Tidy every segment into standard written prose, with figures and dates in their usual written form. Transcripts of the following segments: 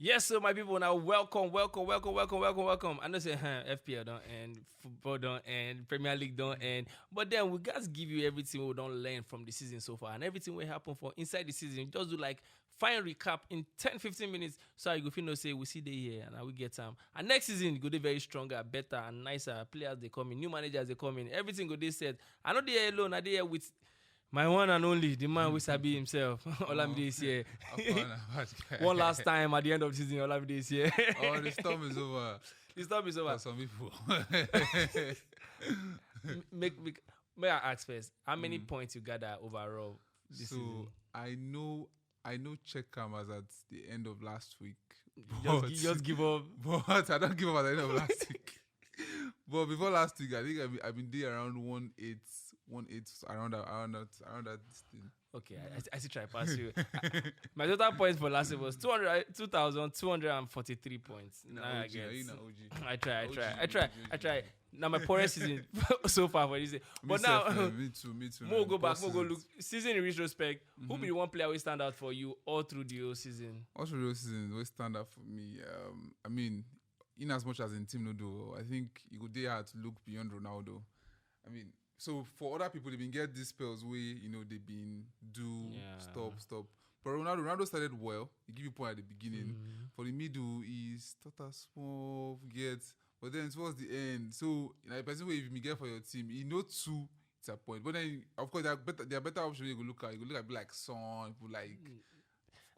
Yes, so my people, now welcome. I know say FPL don't end, football don't end, Premier League don't end, but then we guys give you everything we don't learn from the season so far and everything will happen for inside the season. Just do like fine recap in 10-15 minutes so you go feel no say we see the year and we get time. And next season go be very stronger, better and nicer. Players they come in, new managers they come in, everything go they said. I know they here alone, I they here with my one and only, the man who sabi himself. Olamide is here. One last time at the end of the season, Olamide is here. Oh, the storm is over. The storm is over. For some people. May I ask first, how many points you gather overall this season? I know check cameras at the end of last week. Just give up. But I don't give up at the end of last week. But before last week, I think I've been there around 1-8, around that thing. Okay, I still try pass you. My total points for last week was 2,243 points. Now I try. Now my poorest season so far for this year. But now, me too. More go back, more go look. Season in retrospect, who be the one player will stand out for you all through the whole season? All through the whole season, will stand out for me. I mean, in as much as in team no do, I think you go there to look beyond Ronaldo. I mean, so for other people, they've been get these spells where they've been stop. But Ronaldo started well. He give you point at the beginning. For the middle, he's total small, but then towards the end, so the person where if you get for your team, he know two. It's a point. But then of course there are better options you go look at. You go look at like Son, people like.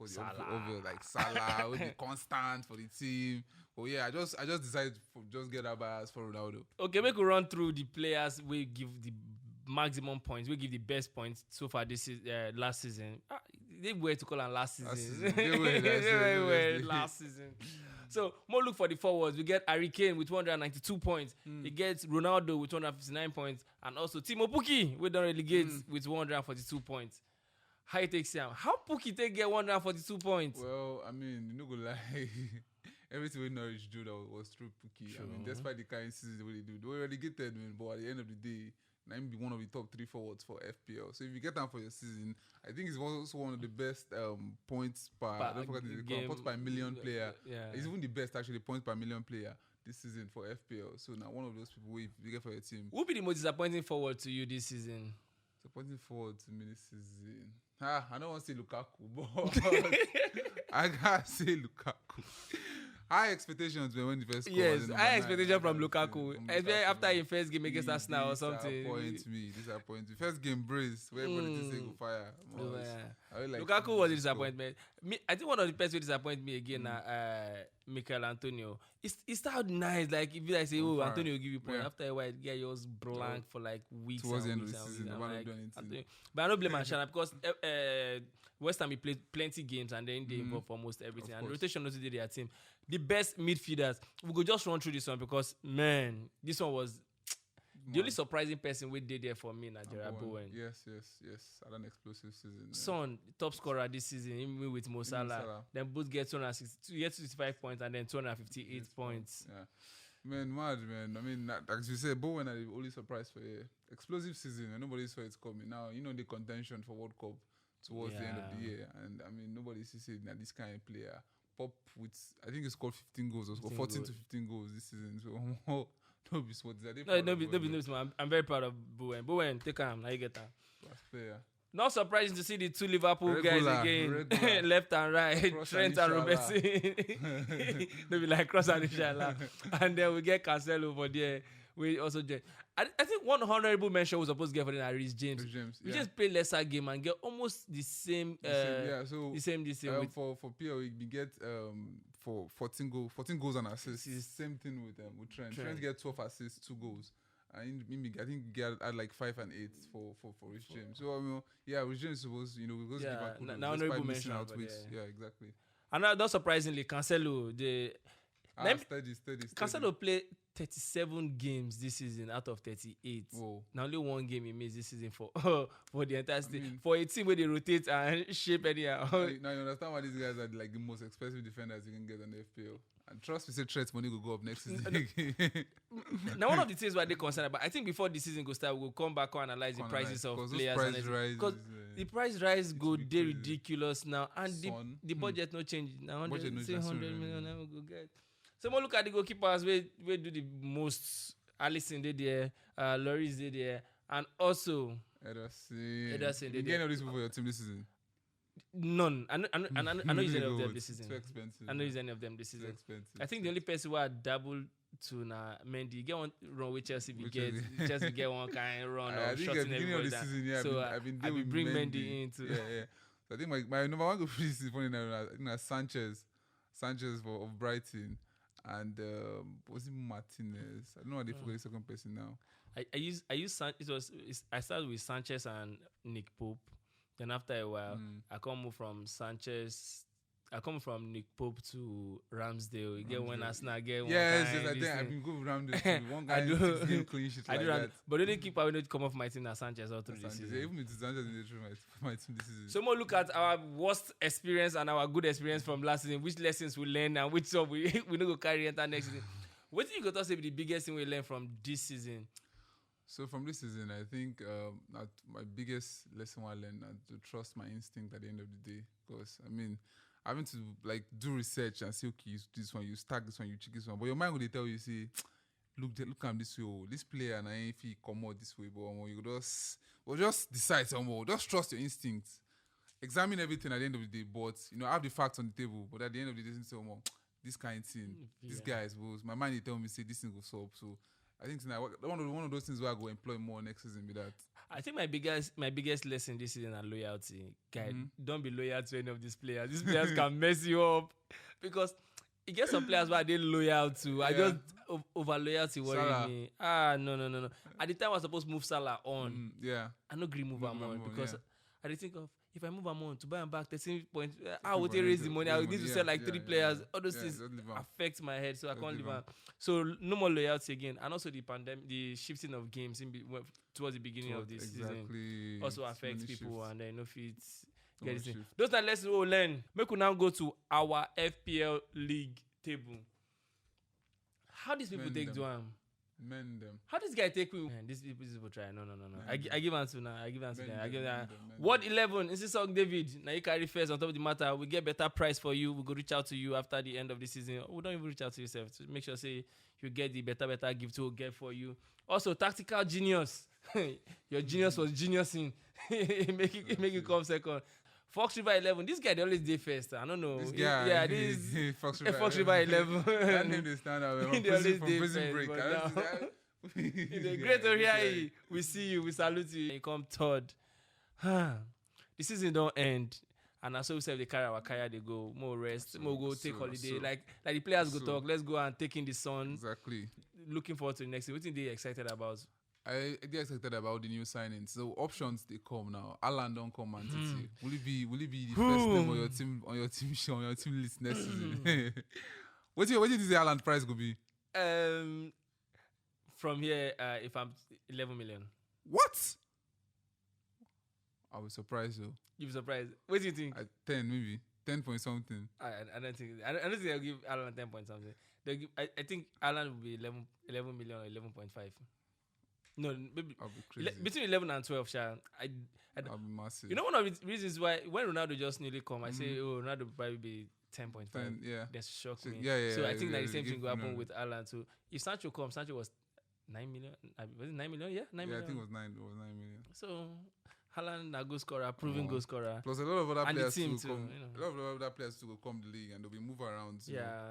Salah. Like Salah, will be constant for the team. But yeah, I just decided to just get that bias for Ronaldo. Okay, we could run through the players we give the maximum points, we give the best points so far this last season. They were to call on last season. They were last season. So more look for the forwards. We get Harry Kane with 292 points. He gets Ronaldo with 259 points, and also Timo Pukki we don't relegate with 142 points. How you take Sam? How Pukki take get 142 points? Well, I mean, you know go lie. Everything we Norwich do that was through Pukki. True. I mean, despite the kind of season they do, they were relegated, man. But at the end of the day, now be one of the top 3 forwards for FPL. So if you get them for your season, I think it's also one of the best points per. Don't forget the points per million player. Yeah. It's even the best actually points per million player this season for FPL. So now one of those people if you get for your team. Who be the most disappointing forward to you this season? Disappointing forward to me this season. I don't want to say Lukaku, but I gotta say Lukaku. High expectations when the first score. Yes, high expectation from Lukaku. After your first game against Arsenal or something. Disappoint me. First game brace where everybody say go fire. Lukaku was a disappointment. I think one of the best way disappoint me again Mikel Antonio. It started nice, like if I say, Antonio will give you point. After a while, he was blank for like weeks. Towards the end of the season, nobody do anything. But I don't blame Anshana because West Ham played plenty games and then they involved for almost everything. And rotation also did their team. The best midfielders. We could just run through this one because man, this one was the only surprising person we did there for me, Nigeria Bowen. Yes. Had an explosive season. Son, top scorer this season, even with Mo Salah. Then both get 265 points and then 258 points. Yeah. Man. I mean, as you said, Bowen are the only surprise for a explosive season and nobody saw it coming. Now, the contention for World Cup towards the end of the year. And I mean, nobody sees it that this kind of player pop with, I think it's called 15 goals or 14 to 15 goals this season. So, don't be smart. No, smart. I'm very proud of Bowen. Bowen, take him. Now you get that. That's fair. Not surprising to see the two Liverpool guys again. Left and right. Cross Trent and Robertson. They'll be like Cross and Inshallah. And then we get Cancelo over there. We also get. I think one honorable mention was supposed to get for the Reece James. We just play lesser game and get almost the same. The same. For PL, we get for 14 goals and assists. Same thing with Trent. Trent get 12 assists, 2 goals. I think he get like 5 and 8 for Reece James. So Reece James supposed because Liverpool now honorable mention out which exactly. And not surprisingly, Cancelo steady. Cancelo played 37 games this season out of 38. Whoa. Now only one game he missed this season for the entire state. For a team where they rotate and shape anyhow. Now you understand why these guys are like the most expensive defenders you can get on the FPL. And trust me, say threats money will go up next season. Now, one of the things why they concerned about, I think before the season go start, we'll come back and analyze the prices of players. Because the price rise go they ridiculous now, and the budget no change. Now 100 million now we go get. So we look at the goalkeepers. We do the most. Alisson did there, Lloris did there, and also Ederson. You get any of these people for your team this season? None. I know use any of them this season. Too expensive. I know use any of them this season. Too expensive. I think the only person who I double to na Mendy. You get one run with Chelsea. Chelsea get one kind of run of shotting everybody down. Season, So I've been I will bring Mendy into. Yeah. So I think my number one goal for this is funny now. I think that's Sanchez of Brighton, and was it Martinez? I don't know how they forgot the second person now. I started with Sanchez and Nick Pope. Then after a while, I come from Nick Pope to Ramsdale. You get one Arsenal, get one. Yes, I think I've been good with Ramsdale. One guy 6 game clean sheet like that. But they didn't keep away to come off my team as Sanchez all through this season. Even with Sanchez in my team this season. So more look at our worst experience and our good experience from last season. Which lessons we learn and which stuff we don't go carry into next season. What do you got to say be the biggest thing we learned from this season? So from this season, I think that my biggest lesson I learned to trust my instinct at the end of the day. Because having to do research and say, okay, this one, you stack this one, you check this one. But your mind will tell you, say, look at this way. Oh, this player and if he come out this way, but you just decide somewhere. Just trust your instincts. Examine everything at the end of the day. But have the facts on the table. But at the end of the day, say, this kind of thing, this guy is my mind will tell me, say, this thing will solve. So I think one of those things where I go employ more next season with that. I think my biggest lesson this season is loyalty. Guys, don't be loyal to any of these players. These players can mess you up because you get some players where they're loyal to. I just over loyalty worry me. No. At the time I was supposed to move Salah on. I no agree move him on because I did think of if I move him on to buy him back 13 points, I would raise the money. I would need to sell 3 players. All those things affect my head, so I can't leave him. So no more loyalty again, and also the shifting of games towards the beginning of this season also affects people, and then if it's get this thing. Those are lessons we'll learn. We could now go to our FPL league table. How these people take Duam? Mend them. How this guy take me? These people try. No. I give answer now. I give answer. What 11? This is David. Now you carry first on top of the matter. We get better price for you. We go reach out to you after the end of the season. We don't even reach out to yourself. So make sure say you get the better gift we'll get for you. Also, tactical genius. Your genius was geniusing. make it come second. Fox River 11. This guy they always did first. I don't know. This guy, this Fox River 11. That name they stand out. From prison break. In the great area, we see you. We salute you. You come third. The season don't end. And as so we say they carry our career, they go more rest, more go take holiday. Like the players go talk. Let's go and take in the sun. Exactly. Looking forward to the next thing. What are they excited about? I get excited about the new signings. So options they come now. Alan don't come and Titi. Will it be the first name on your team show, on your team list next season? What do you think the Alan price could be? From here, if I'm 11 million. What? I was surprised though. You were surprised. What do you think? 10 maybe. 10 point something. I don't think I'll give Alan 10 point something. I think Alan will be 11 million or 11.5. No, maybe between 11 and 12, I'll be massive. You know, one of the reasons why when Ronaldo just nearly come, I say, Ronaldo will probably be 10.5. That shocked me. So I think that the same thing will happen with Alan too. If Sancho comes, Sancho was 9 million. Was it 9 million? Yeah, 9 million. I think it was 9 million. So Haaland a goal scorer, proven goal scorer. Plus a lot of other players too. A lot of other players to come the league and they'll be move around.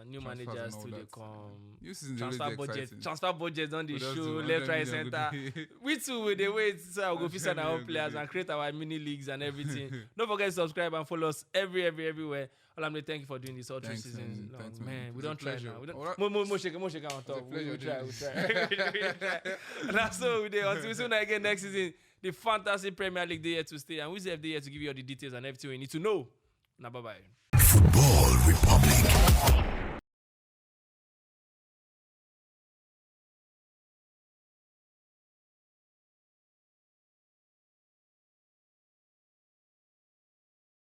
New managers too they come. New season transfer budget on the show, left, right, center. We too will they wait so I'll go visit our own players and create our mini leagues and everything. Don't forget to subscribe and follow us everywhere. Olamide, thank you for doing this all 3 seasons. Thanks, man. We don't try now. We don't. More shake on top. We try. And that's so we do. Until we soon again next season. The Fantasy Premier League, they here to stay, and we're here to give you all the details and everything you need to know. Now, bye-bye. Football Republic.